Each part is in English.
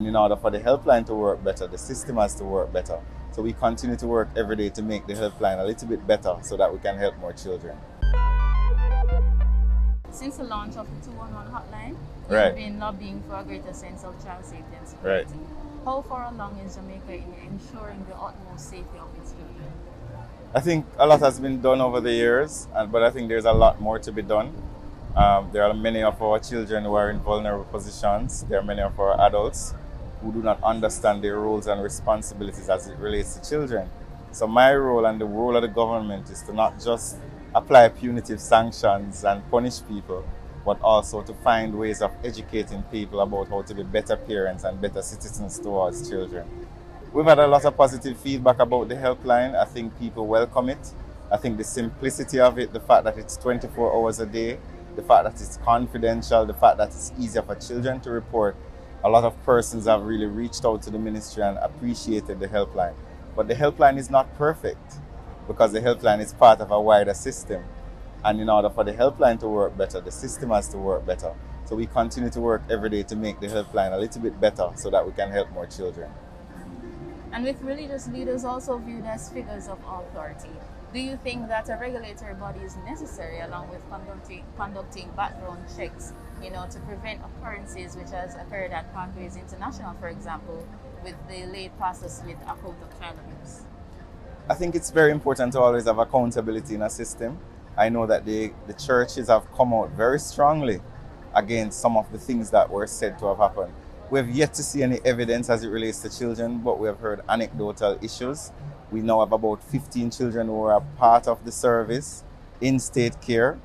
In order for the helpline to work better, the system has to work better. So we continue to work every day to make the helpline a little bit better so that we can help more children. Since the launch of the 211 hotline, Right. you've been lobbying for a greater sense of child safety and security. Right. How far along is Jamaica in ensuring the utmost safety of its children? I think a lot has been done over the years, but I think there's a lot more to be done. There are many of our children who are in vulnerable positions. There are many of our adults who do not understand their roles and responsibilities as it relates to children. So my role and the role of the government is to not just apply punitive sanctions and punish people, but also to find ways of educating people about how to be better parents and better citizens towards children. We've had a lot of positive feedback about the helpline. I think people welcome it. I think the simplicity of it, the fact that it's 24 hours a day, the fact that it's confidential, the fact that it's easier for children to report. A lot of persons have really reached out to the ministry and appreciated the helpline. But the helpline is not perfect because the helpline is part of a wider system. And in order for the helpline to work better, the system has to work better. So we continue to work every day to make the helpline a little bit better so that we can help more children. And with religious leaders also viewed as figures of authority, do you think that a regulatory body is necessary along with conducting background checks, to prevent occurrences which has occurred at Pathways International, for example, with the late Pastor Smith account of child abuse? I think it's very important to always have accountability in a system. I know that the churches have come out very strongly against some of the things that were said to have happened. We have yet to see any evidence as it relates to children, but we have heard anecdotal issues. We now have about 15 children who are part of the service in state care,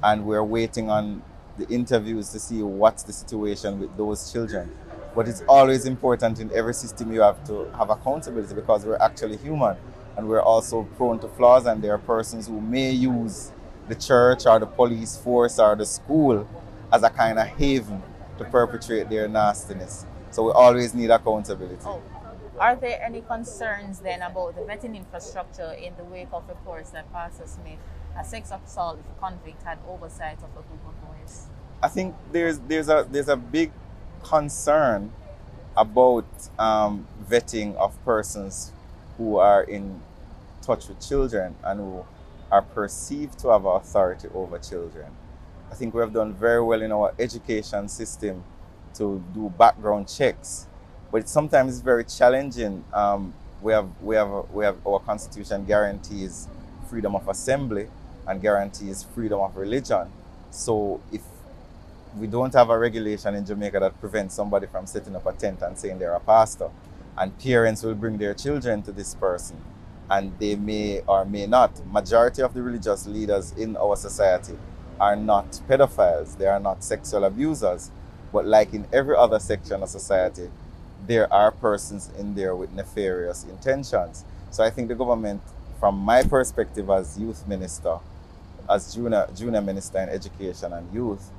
and we're waiting on the interviews to see what's the situation with those children. But it's always important in every system you have to have accountability because we're actually human and we're also prone to flaws, and there are persons who may use the church or the police force or the school as a kind of haven to perpetrate their nastiness. So we always need accountability. Oh. Are there any concerns then about the vetting infrastructure in the wake of reports that Pastor Smith, a sex assault convict, had oversight of a group of boys? I think there's a big concern about vetting of persons who are in touch with children and who are perceived to have authority over children. I think we have done very well in our education system to do background checks, but sometimes it's very challenging. We have our constitution guarantees freedom of assembly and guarantees freedom of religion. So if we don't have a regulation in Jamaica that prevents somebody from setting up a tent and saying they're a pastor, and parents will bring their children to this person, and they may or may not. Majority of the religious leaders in our society are not pedophiles, they are not sexual abusers, but like in every other section of society, there are persons in there with nefarious intentions. So I think the government, from my perspective as youth minister, as junior minister in education and youth,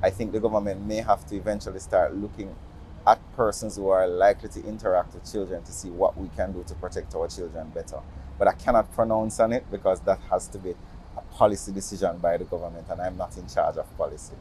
I think the government may have to eventually start looking at persons who are likely to interact with children to see what we can do to protect our children better. But I cannot pronounce on it because that has to be a policy decision by the government, and I'm not in charge of policy.